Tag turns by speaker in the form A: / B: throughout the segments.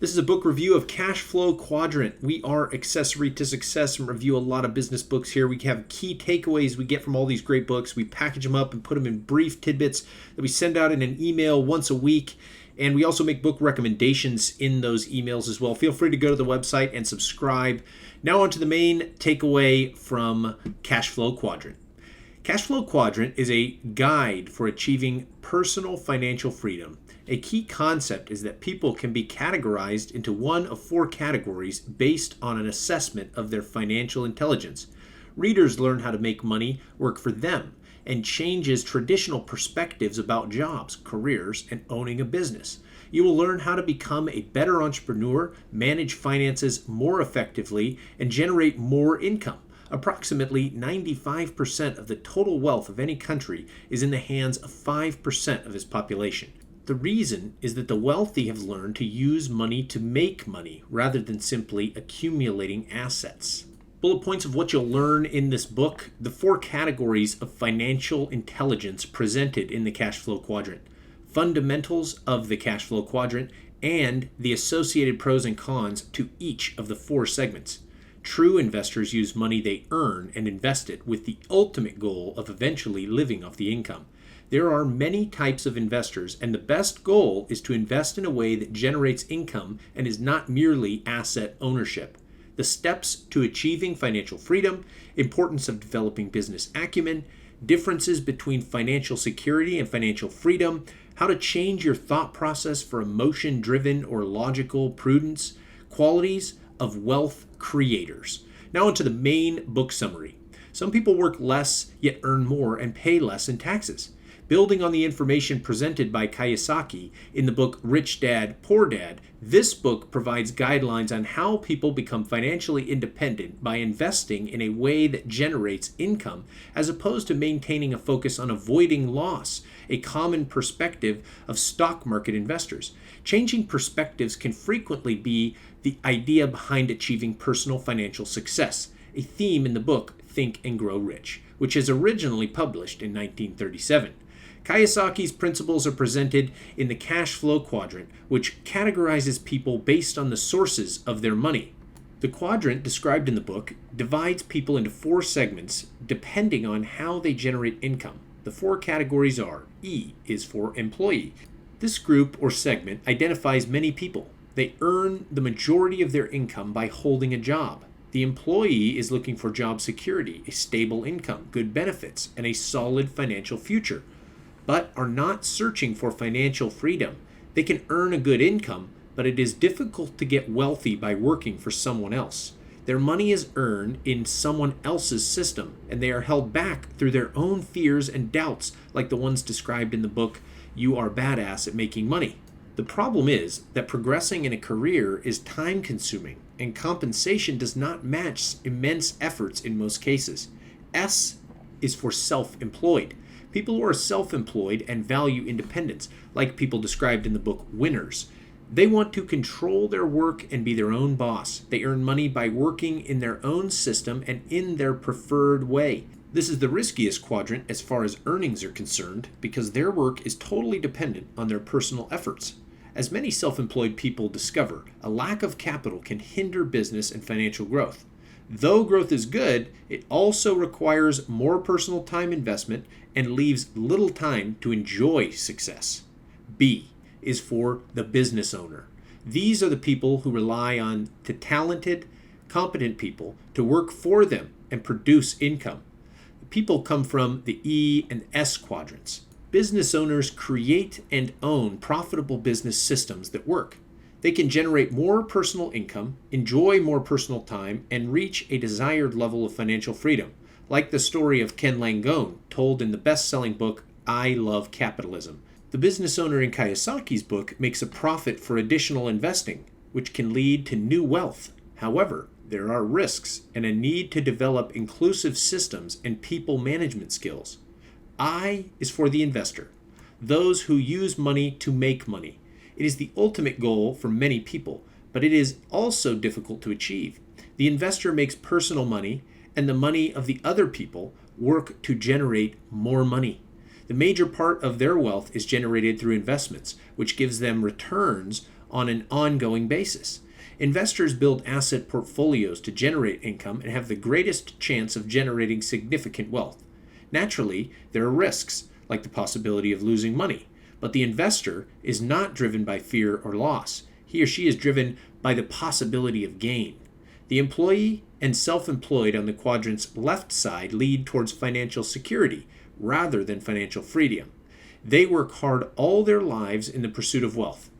A: This is a book review of Cashflow Quadrant. We are accessory to success and review a lot of business books here. We have key takeaways we get from all these great books. We package them up and put them in brief tidbits that we send out in an email once a week. And we also make book recommendations in those emails as well. Feel free to go to the website and subscribe. Now on to the main takeaway from Cashflow Quadrant. Cashflow Quadrant is a guide for achieving personal financial freedom. A key concept is that people can be categorized into one of four categories based on an assessment of their financial intelligence. Readers learn how to make money work for them and changes traditional perspectives about jobs, careers, and owning a business. You will learn how to become a better entrepreneur, manage finances more effectively, and generate more income. Approximately 95% of the total wealth of any country is in the hands of 5% of its population. The reason is that the wealthy have learned to use money to make money rather than simply accumulating assets. Bullet points of what you'll learn in this book: the four categories of financial intelligence presented in the Cashflow Quadrant, fundamentals of the Cashflow Quadrant, and the associated pros and cons to each of the four segments. True investors use money they earn and invest it with the ultimate goal of eventually living off the income. There are many types of investors, and the best goal is to invest in a way that generates income and is not merely asset ownership. The steps to achieving financial freedom, importance of developing business acumen, differences between financial security and financial freedom, how to change your thought process for emotion-driven or logical prudence, qualities of wealth creators. Now onto the main book summary. Some people work less yet earn more and pay less in taxes. Building on the information presented by Kiyosaki in the book Rich Dad, Poor Dad, this book provides guidelines on how people become financially independent by investing in a way that generates income, as opposed to maintaining a focus on avoiding loss, a common perspective of stock market investors. Changing perspectives can frequently be the idea behind achieving personal financial success, a theme in the book Think and Grow Rich, which is originally published in 1937. Kiyosaki's principles are presented in the Cashflow Quadrant, which categorizes people based on the sources of their money. The quadrant described in the book divides people into four segments depending on how they generate income. The four categories are: E is for employee. This group or segment identifies many people. They earn the majority of their income by holding a job. The employee is looking for job security, a stable income, good benefits, and a solid financial future, but are not searching for financial freedom. They can earn a good income, but it is difficult to get wealthy by working for someone else. Their money is earned in someone else's system, and they are held back through their own fears and doubts, like the ones described in the book You Are Badass at Making Money. The problem is that progressing in a career is time-consuming, and compensation does not match immense efforts in most cases. S is for self-employed. People who are self-employed and value independence, like people described in the book Winners. They want to control their work and be their own boss. They earn money by working in their own system and in their preferred way. This is the riskiest quadrant as far as earnings are concerned, because their work is totally dependent on their personal efforts. As many self-employed people discover, a lack of capital can hinder business and financial growth. Though growth is good, it also requires more personal time investment and leaves little time to enjoy success. B is for the business owner. These are the people who rely on talented, competent people to work for them and produce income. The people come from the E and S quadrants. Business owners create and own profitable business systems that work. They can generate more personal income, enjoy more personal time, and reach a desired level of financial freedom, like the story of Ken Langone told in the best-selling book I Love Capitalism. The business owner in Kiyosaki's book makes a profit for additional investing, which can lead to new wealth. However, there are risks and a need to develop inclusive systems and people management skills. I is for the investor, those who use money to make money. It is the ultimate goal for many people, but it is also difficult to achieve. The investor makes personal money, and the money of the other people work to generate more money. The major part of their wealth is generated through investments, which gives them returns on an ongoing basis. Investors build asset portfolios to generate income and have the greatest chance of generating significant wealth. Naturally, there are risks, like the possibility of losing money, but the investor is not driven by fear or loss. He or she is driven by the possibility of gain. The employee and self-employed on the quadrant's left side lead towards financial security rather than financial freedom. They work hard all their lives in the pursuit of wealth.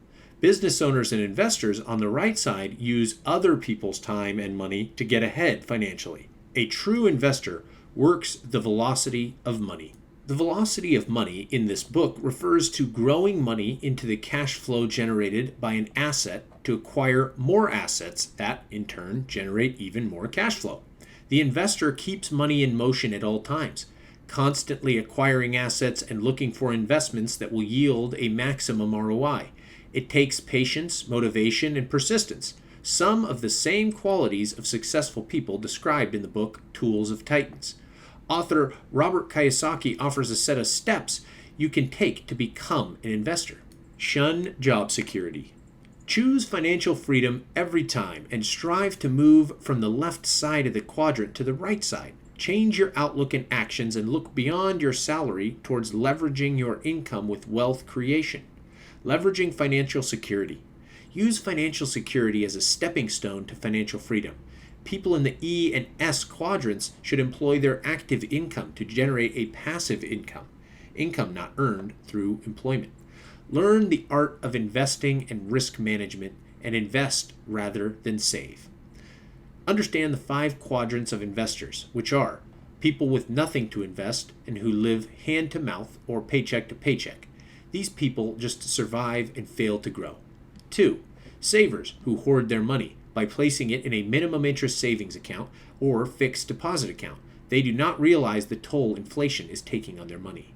A: Business owners and investors on the right side use other people's time and money to get ahead financially. A true investor works the velocity of money. The velocity of money in this book refers to growing money into the cash flow generated by an asset to acquire more assets that, in turn, generate even more cash flow. The investor keeps money in motion at all times, constantly acquiring assets and looking for investments that will yield a maximum ROI. It takes patience, motivation, and persistence, some of the same qualities of successful people described in the book Tools of Titans. Author Robert Kiyosaki offers a set of steps you can take to become an investor. Shun job security. Choose financial freedom every time and strive to move from the left side of the quadrant to the right side. Change your outlook and actions and look beyond your salary towards leveraging your income with wealth creation. Leveraging financial security. Use financial security as a stepping stone to financial freedom. People in the E and S quadrants should employ their active income to generate a passive income not earned through employment. Learn the art of investing and risk management and invest rather than save. Understand the 5 quadrants of investors, which are people with nothing to invest and who live hand to mouth or paycheck to paycheck. These people just survive and fail to grow. 2. Savers who hoard their money by placing it in a minimum interest savings account or fixed deposit account. They do not realize the toll inflation is taking on their money.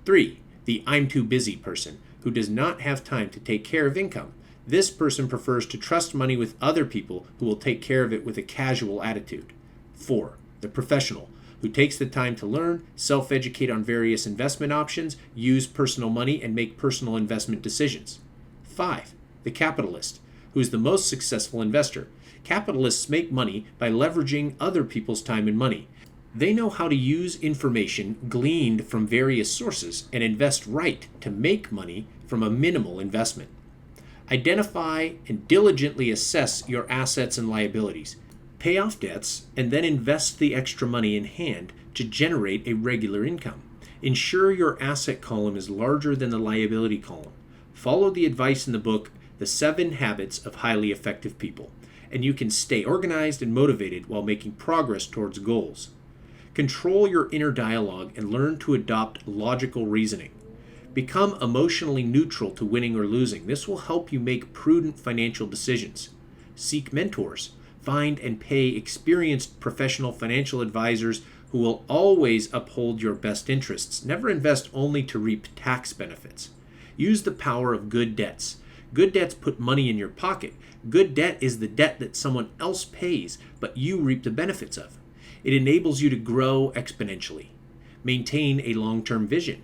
A: 3. The I'm too busy person who does not have time to take care of income. This person prefers to trust money with other people who will take care of it with a casual attitude. 4. The professional who takes the time to learn, self-educate on various investment options, use personal money, and make personal investment decisions. 5. The capitalist, who is the most successful investor. Capitalists make money by leveraging other people's time and money. They know how to use information gleaned from various sources and invest right to make money from a minimal investment. Identify and diligently assess your assets and liabilities. Pay off debts and then invest the extra money in hand to generate a regular income. Ensure your asset column is larger than the liability column. Follow the advice in the book, The 7 Habits of Highly Effective People, and you can stay organized and motivated while making progress towards goals. Control your inner dialogue and learn to adopt logical reasoning. Become emotionally neutral to winning or losing. This will help you make prudent financial decisions. Seek mentors. Find and pay experienced professional financial advisors who will always uphold your best interests. Never invest only to reap tax benefits. Use the power of good debts. Good debts put money in your pocket. Good debt is the debt that someone else pays, but you reap the benefits of. It enables you to grow exponentially. Maintain a long-term vision.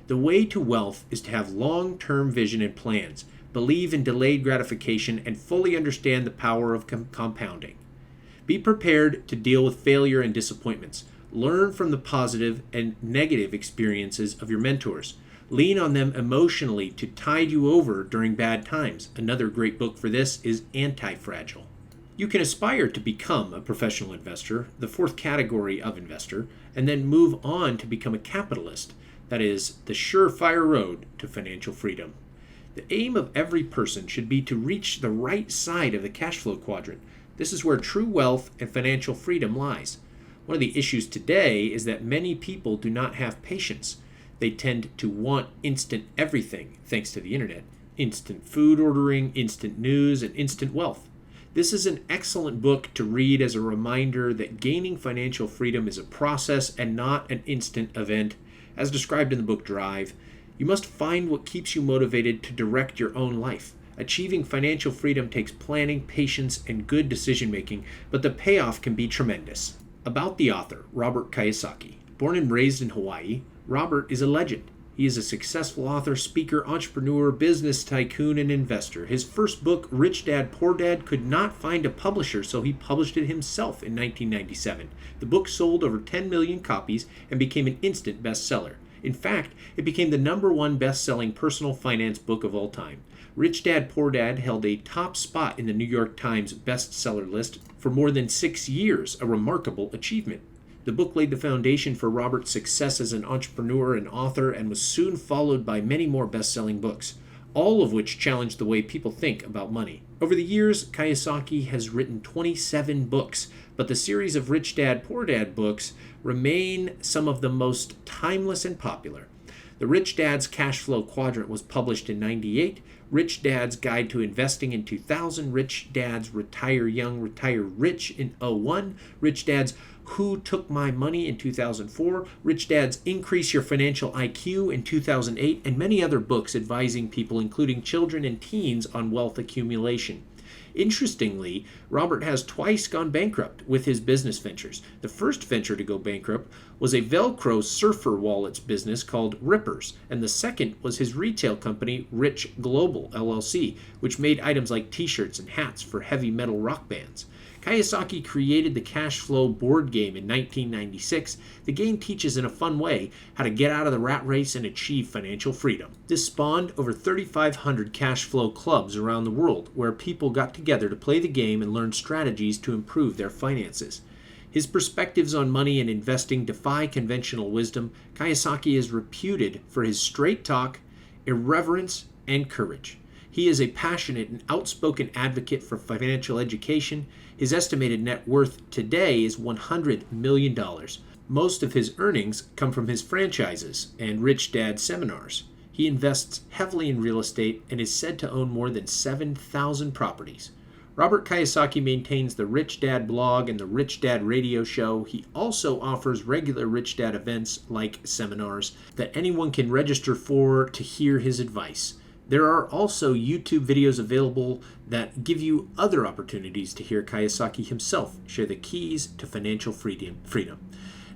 A: The way to wealth is to have long-term vision and plans, believe in delayed gratification, and fully understand the power of compounding. Be prepared to deal with failure and disappointments. Learn from the positive and negative experiences of your mentors. Lean on them emotionally to tide you over during bad times. Another great book for this is Anti-Fragile. You can aspire to become a professional investor, the 4th category of investor, and then move on to become a capitalist. That is the surefire road to financial freedom. The aim of every person should be to reach the right side of the cash flow quadrant. This is where true wealth and financial freedom lies. One of the issues today is that many people do not have patience. They tend to want instant everything, thanks to the internet. Instant food ordering, instant news, and instant wealth. This is an excellent book to read as a reminder that gaining financial freedom is a process and not an instant event. As described in the book Drive, you must find what keeps you motivated to direct your own life. Achieving financial freedom takes planning, patience, and good decision-making, but the payoff can be tremendous. About the author, Robert Kiyosaki. Born and raised in Hawaii, Robert is a legend. He is a successful author, speaker, entrepreneur, business tycoon, and investor. His first book, Rich Dad, Poor Dad, could not find a publisher, so he published it himself in 1997. The book sold over 10 million copies and became an instant bestseller. In fact, it became the #1 best-selling personal finance book of all time. Rich Dad, Poor Dad held a top spot in the New York Times bestseller list for more than 6 years, a remarkable achievement. The book laid the foundation for Robert's success as an entrepreneur and author and was soon followed by many more best-selling books, all of which challenged the way people think about money. Over the years, Kiyosaki has written 27 books, but the series of Rich Dad, Poor Dad books remain some of the most timeless and popular. The Rich Dad's Cashflow Quadrant was published in 1998, Rich Dad's Guide to Investing in 2000, Rich Dad's Retire Young, Retire Rich in 2001, Rich Dad's Who Took My Money in 2004, Rich Dad's Increase Your Financial IQ in 2008, and many other books advising people, including children and teens, on wealth accumulation. Interestingly, Robert has twice gone bankrupt with his business ventures. The first venture to go bankrupt was a Velcro surfer wallets business called Rippers, and the second was his retail company, Rich Global LLC, which made items like t-shirts and hats for heavy metal rock bands. Kiyosaki created the Cashflow board game in 1996. The game teaches in a fun way how to get out of the rat race and achieve financial freedom. This spawned over 3,500 Cashflow clubs around the world where people got together to play the game and learn strategies to improve their finances. His perspectives on money and investing defy conventional wisdom. Kiyosaki is reputed for his straight talk, irreverence, and courage. He is a passionate and outspoken advocate for financial education. His estimated net worth today is $100 million. Most of his earnings come from his franchises and Rich Dad seminars. He invests heavily in real estate and is said to own more than 7,000 properties. Robert Kiyosaki maintains the Rich Dad blog and the Rich Dad radio show. He also offers regular Rich Dad events like seminars that anyone can register for to hear his advice. There are also YouTube videos available that give you other opportunities to hear Kiyosaki himself share the keys to financial freedom.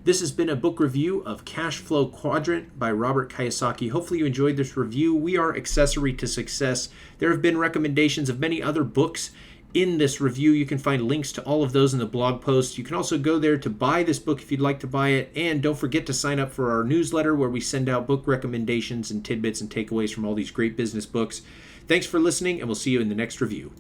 A: This has been a book review of Cashflow Quadrant by Robert Kiyosaki. Hopefully you enjoyed this review. We are Accessory to Success. There have been recommendations of many other books in this review. You can find links to all of those in the blog post. You can also go there to buy this book if you'd like to buy it. And don't forget to sign up for our newsletter where we send out book recommendations and tidbits and takeaways from all these great business books. Thanks for listening, and we'll see you in the next review.